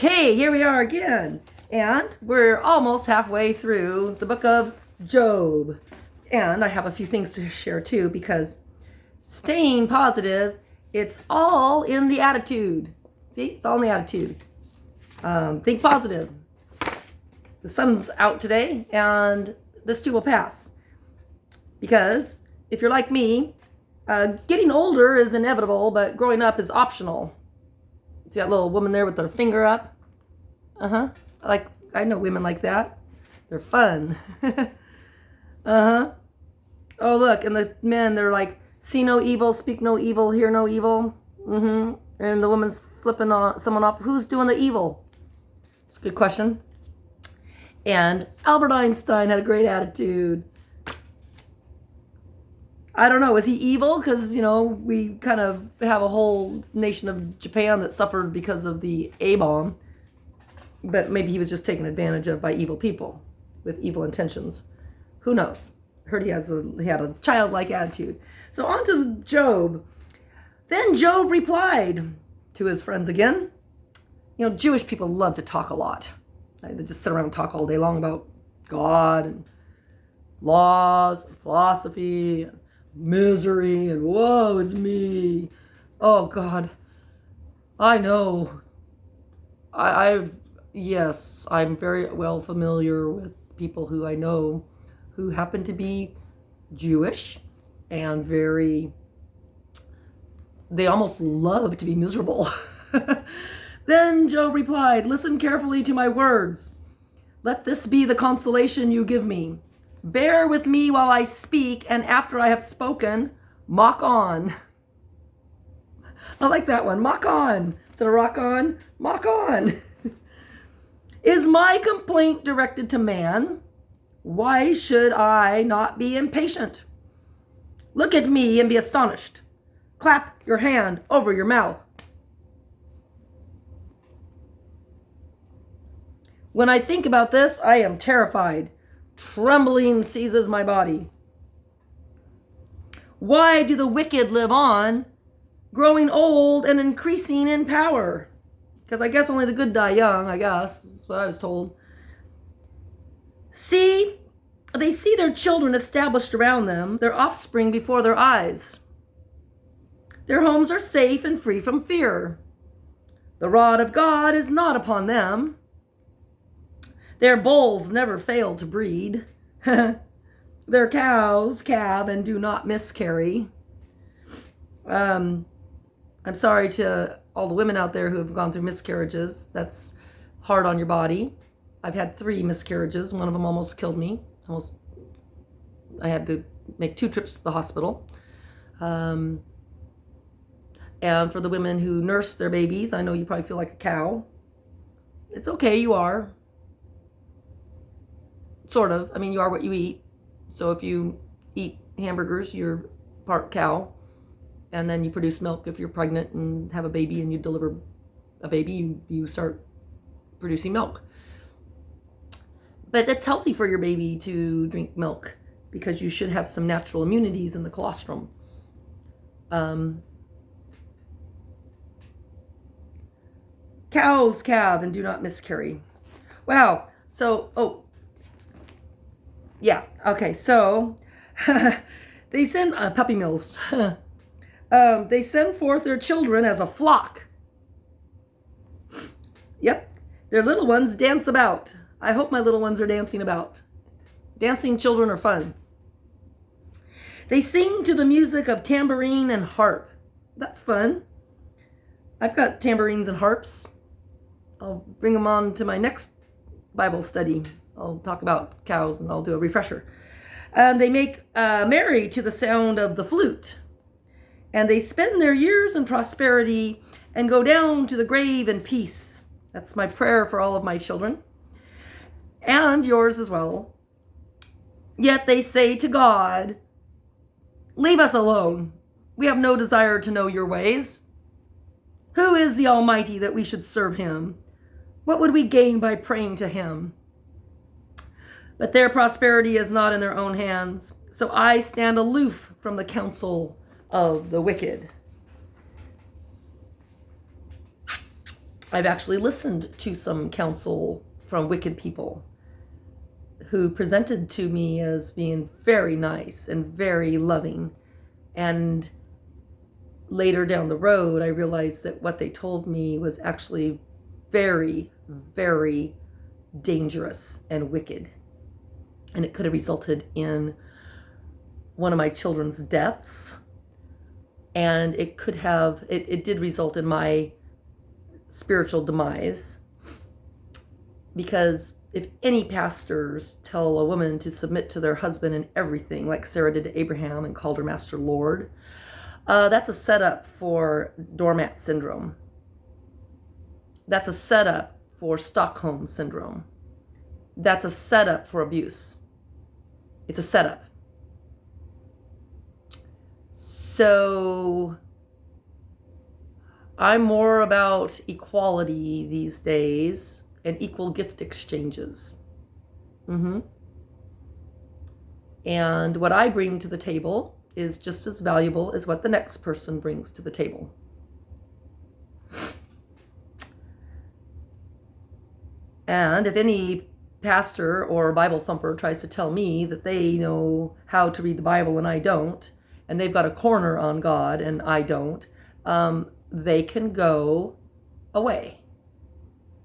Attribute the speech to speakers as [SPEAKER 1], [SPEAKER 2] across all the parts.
[SPEAKER 1] Okay, here we are again. And we're almost halfway through the book of Job. And I have a few things to share too, because staying positive, it's all in the attitude. See, it's all in the attitude. Think positive. The sun's out today, and this too will pass. Because if you're like me, getting older is inevitable, but growing up is optional. See that little woman there with her finger up? I know women like that. They're fun. Oh, look, and the men, they're like, see no evil, speak no evil, hear no evil. And the woman's flipping someone off. Who's doing the evil? It's a good question. And Albert Einstein had a great attitude. I don't know, was he evil? Because, we kind of have a whole nation of Japan that suffered because of the A-bomb. But maybe he was just taken advantage of by evil people with evil intentions. Who knows? I heard he had a childlike attitude. So on to Job. Then Job replied to his friends again. Jewish people love to talk a lot. They just sit around and talk all day long about God and laws and philosophy and misery and woe is me. Oh God, I know. Yes, I'm very well familiar with people who I know who happen to be Jewish and they almost love to be miserable. Then Job replied, listen carefully to my words. Let this be the consolation you give me. Bear with me while I speak, and after I have spoken, mock on. I like that one. Mock on. Instead of rock on, mock on. Is my complaint directed to man? Why should I not be impatient? Look at me and be astonished. Clap your hand over your mouth. When I think about this, I am terrified. Trembling seizes my body. Why do the wicked live on, growing old and increasing in power? Because I guess only the good die young, I guess. That's what I was told. They see their children established around them, their offspring before their eyes. Their homes are safe and free from fear. The rod of God is not upon them. Their bulls never fail to breed. Their cows calve and do not miscarry. I'm sorry to all the women out there who have gone through miscarriages. That's hard on your body. I've had 3 miscarriages. One of them almost killed me. I had to make 2 trips to the hospital. And for the women who nurse their babies, I know you probably feel like a cow. It's okay, you are. Sort of. You are what you eat. So if you eat hamburgers, you're part cow. And then you produce milk if you're pregnant and have a baby and you deliver a baby, you start producing milk. But that's healthy for your baby to drink milk because you should have some natural immunities in the colostrum. Cows calve and do not miscarry. Wow. So, they send puppy mills. They send forth their children as a flock. Yep, their little ones dance about. I hope my little ones are dancing about. Dancing children are fun. They sing to the music of tambourine and harp. That's fun. I've got tambourines and harps. I'll bring them on to my next Bible study. I'll talk about cows and I'll do a refresher. They make merry to the sound of the flute. And they spend their years in prosperity and go down to the grave in peace. That's my prayer for all of my children. And yours as well. Yet they say to God, leave us alone. We have no desire to know your ways. Who is the Almighty that we should serve him? What would we gain by praying to him? But their prosperity is not in their own hands. So I stand aloof from the counsel of the wicked. I've actually listened to some counsel from wicked people who presented to me as being very nice and very loving. And later down the road, I realized that what they told me was actually very, very dangerous and wicked. And it could have resulted in one of my children's deaths. And it did result in my spiritual demise. Because if any pastors tell a woman to submit to their husband in everything, like Sarah did to Abraham and called her Master Lord, that's a setup for doormat syndrome. That's a setup for Stockholm syndrome. That's a setup for abuse. It's a setup. So I'm more about equality these days and equal gift exchanges. And what I bring to the table is just as valuable as what the next person brings to the table. And if any pastor or Bible thumper tries to tell me that they know how to read the Bible and I don't, and they've got a corner on God and I don't, they can go away.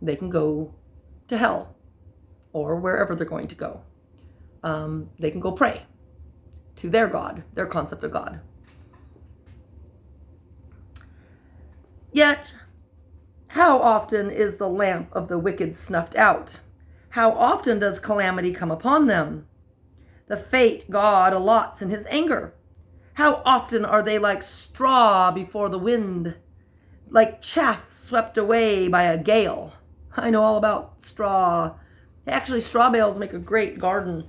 [SPEAKER 1] They can go to hell or wherever they're going to go. They can go pray to their God, their concept of God. Yet, how often is the lamp of the wicked snuffed out? How often does calamity come upon them? The fate God allots in his anger. How often are they like straw before the wind, like chaff swept away by a gale? I know all about straw. Actually, straw bales make a great garden,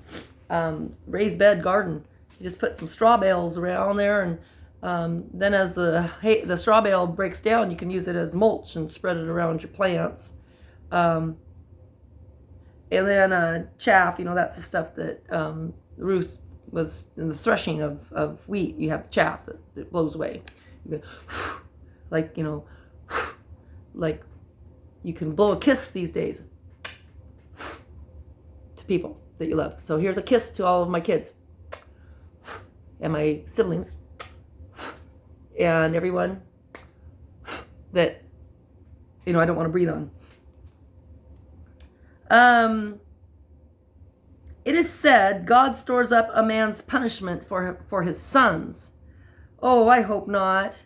[SPEAKER 1] raised bed garden. You just put some straw bales around there, and then as the straw bale breaks down, you can use it as mulch and spread it around your plants. And then chaff, that's the stuff that Ruth was in the threshing of wheat. You have the chaff that blows away. You can, like you can blow a kiss these days to people that you love. So here's a kiss to all of my kids and my siblings and everyone that I don't want to breathe on. It is said God stores up a man's punishment for his sons. Oh, I hope not.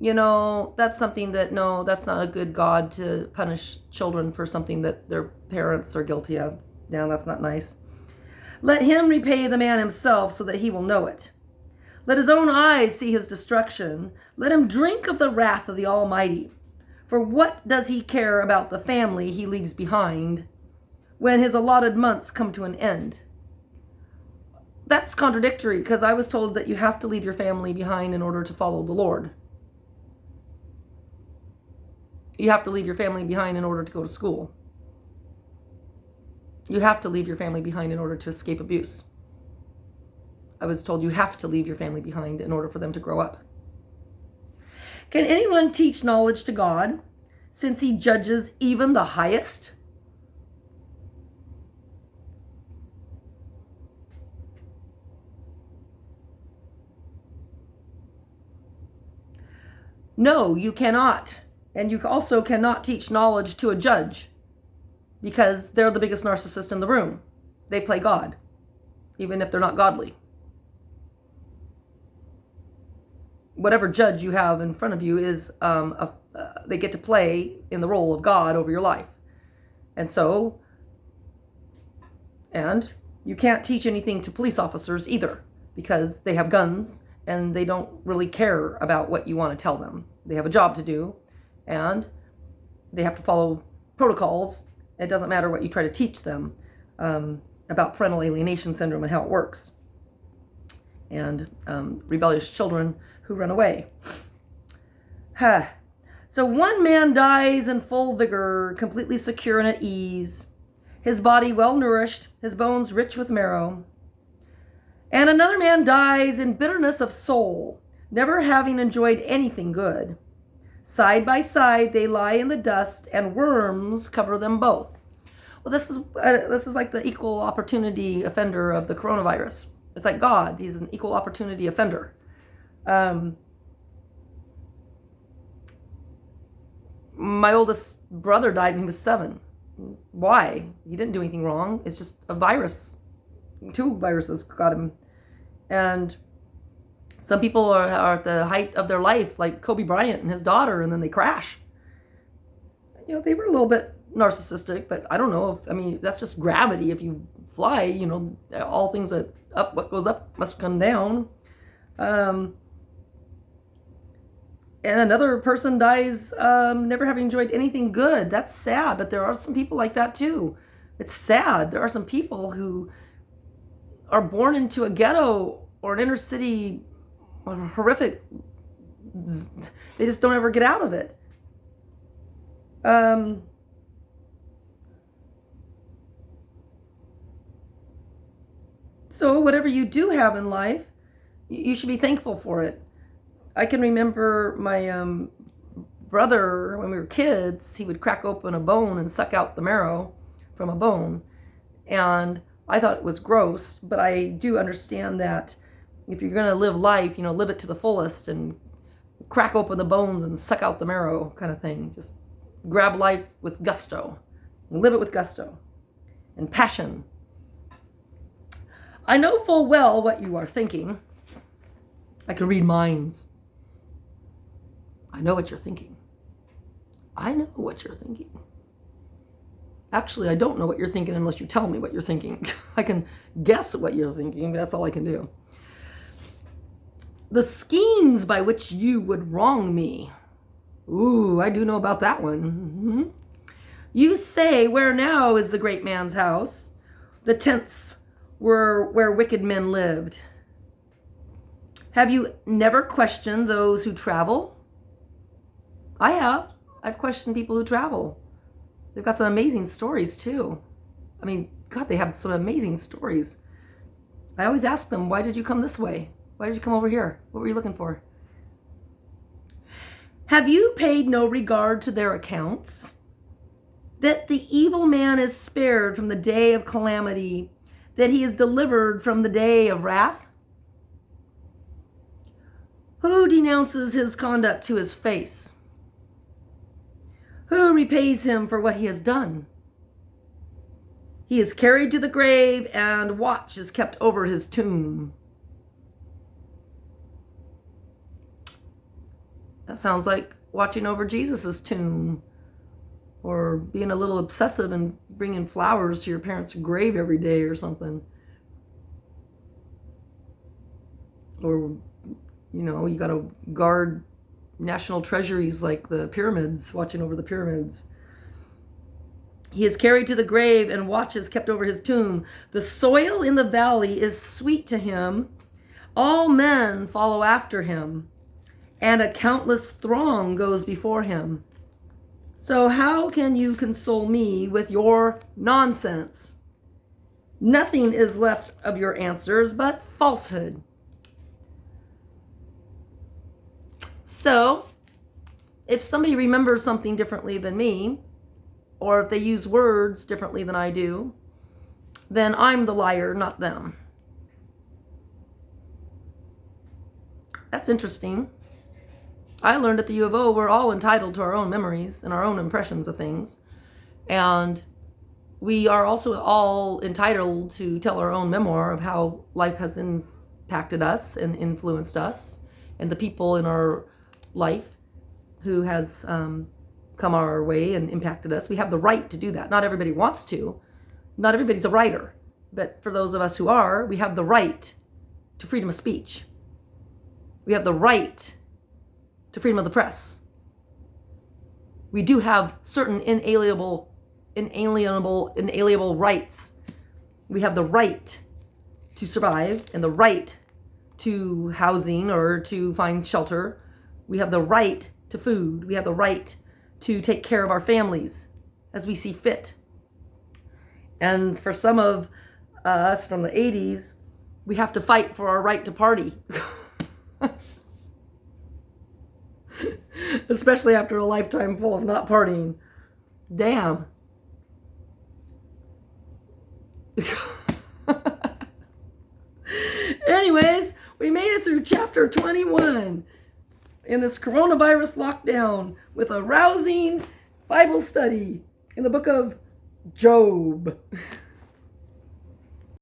[SPEAKER 1] That's something that's not a good God to punish children for something that their parents are guilty of. No, that's not nice. Let him repay the man himself so that he will know it. Let his own eyes see his destruction. Let him drink of the wrath of the Almighty. For what does he care about the family he leaves behind when his allotted months come to an end? That's contradictory, because I was told that you have to leave your family behind in order to follow the Lord. You have to leave your family behind in order to go to school. You have to leave your family behind in order to escape abuse. I was told you have to leave your family behind in order for them to grow up. Can anyone teach knowledge to God, since he judges even the highest? No, you cannot. And you also cannot teach knowledge to a judge, because they're the biggest narcissist in the room. They play God, even if they're not godly. Whatever judge you have in front of you is, they get to play in the role of God over your life. And you can't teach anything to police officers either, because they have guns and they don't really care about what you want to tell them. They have a job to do and they have to follow protocols. It doesn't matter what you try to teach them about parental alienation syndrome and how it works. And rebellious children who run away. So one man dies in full vigor, completely secure and at ease, his body well nourished, his bones rich with marrow. And another man dies in bitterness of soul, never having enjoyed anything good. Side by side, they lie in the dust, and worms cover them both. Well, this is like the equal opportunity offender of the coronavirus. It's like God. He's an equal opportunity offender. My oldest brother died when he was 7. Why? He didn't do anything wrong. It's just a virus. 2 viruses got him. And some people are at the height of their life, like Kobe Bryant and his daughter, and then they crash. You know, they were a little bit narcissistic, but I don't know. That's just gravity. If you fly, you know, all things that what goes up must come down. And another person dies never having enjoyed anything good. That's sad, but there are some people like that too. It's sad. There are some people who are born into a ghetto or an inner city horrific. They just don't ever get out of it. So whatever you do have in life, you should be thankful for it. I can remember my brother, when we were kids, he would crack open a bone and suck out the marrow from a bone. And I thought it was gross, but I do understand that if you're going to live life, you know, live it to the fullest and crack open the bones and suck out the marrow kind of thing. Just grab life with gusto and live it with gusto and passion. I know full well what you are thinking. I can read minds. I know what you're thinking. I know what you're thinking. Actually, I don't know what you're thinking unless you tell me what you're thinking. I can guess what you're thinking, but that's all I can do. The schemes by which you would wrong me. Ooh, I do know about that one. Mm-hmm. You say, where now is the great man's house? The tents were where wicked men lived. Have you never questioned those who travel? I have. I've questioned people who travel. They've got some amazing stories too. I mean, God, they have some amazing stories. I always ask them, why did you come this way? Why did you come over here? What were you looking for? Have you paid no regard to their accounts? That the evil man is spared from the day of calamity, that he is delivered from the day of wrath? Who denounces his conduct to his face? Who repays him for what he has done? He is carried to the grave, and watch is kept over his tomb. That sounds like watching over Jesus's tomb, or being a little obsessive and bringing flowers to your parents' grave every day or something. Or, you know, you got to guard national treasuries like the pyramids, watching over the pyramids. He is carried to the grave, and watch is kept over his tomb. The soil in the valley is sweet to him. All men follow after him, and a countless throng goes before him. So how can you console me with your nonsense? Nothing is left of your answers but falsehood. So, if somebody remembers something differently than me, or if they use words differently than I do, then I'm the liar, not them. That's interesting. I learned at the U of O we're all entitled to our own memories and our own impressions of things. And we are also all entitled to tell our own memoir of how life has impacted us and influenced us, and the people in our life who has come our way and impacted us. We have the right to do that. Not everybody wants to. Not everybody's a writer. But for those of us who are, we have the right to freedom of speech. We have the right to freedom of the press. We do have certain inalienable rights. We have the right to survive and the right to housing or to find shelter. We have the right to food. We have the right to take care of our families as we see fit. And for some of us from the 80s, we have to fight for our right to party. Especially after a lifetime full of not partying. Damn. Anyways, we made it through chapter 21 in this coronavirus lockdown with a rousing Bible study in the book of Job.